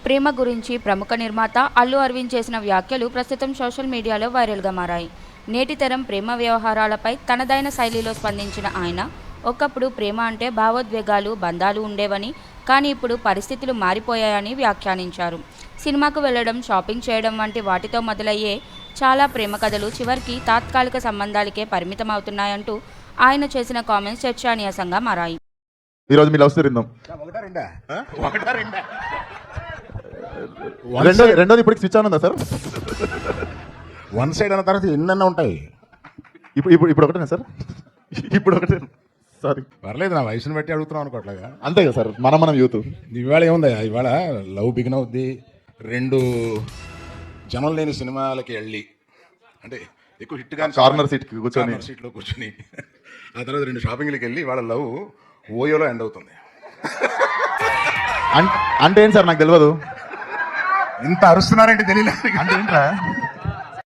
ప్రేమ గురించి ప్రముఖ నిర్మాత అల్లు అరవింద్ చేసిన వ్యాఖ్యలు ప్రస్తుతం సోషల్ మీడియాలో వైరల్గా మారాయి. నేటి తరం ప్రేమ వ్యవహారాలపై తనదైన శైలిలో స్పందించిన ఆయన, ఒకప్పుడు ప్రేమ అంటే భావోద్వేగాలు, బంధాలు ఉండేవని, కానీ ఇప్పుడు పరిస్థితులు మారిపోయాయని వ్యాఖ్యానించారు. సినిమాకు వెళ్లడం, షాపింగ్ చేయడం వంటి వాటితో మొదలయ్యే చాలా ప్రేమ కథలు చివరికి తాత్కాలిక సంబంధాలకే పరిమితమవుతున్నాయంటూ ఆయన చేసిన కామెంట్స్ చర్చనీయాంశంగా మారాయి. ఈరోజు మీ లవ్ స్టోరీ విందాం. రెండోది ఇప్పుడు స్విచ్ ఆన్ ఉందా సార్? వన్ సైడ్ అన్న తర్వాత ఎన్నన్నా ఉంటాయి. ఇప్పుడు ఒకటేనా సార్? ఇప్పుడు ఒకటే. సారీ, పర్లేదు, నా వయసును బట్టి అడుగుతున్నాం అనుకోవట్లేగా. అంతే కదా సార్, మనం యూత్. ఇవాళ ఏముంది, ఇవాళ లవ్ బిగిన్ అవుద్ది. 2 జనం లేని సినిమాలకి వెళ్ళి, అంటే ఎక్కువ హిట్ కానీ కార్నర్ సీట్కి కూర్చొని, సీట్లో కూర్చొని, ఆ తర్వాత 2 షాపింగ్లకి వెళ్ళి ఇవాళ లవ్ ఓయోలో ఎండ్ అవుతుంది. అంటే ఏంటి సార్, నాకు తెలియదు. ఇంత అరుస్తున్నారంటే తెలియలేదు. అంటే ఏంట్రా?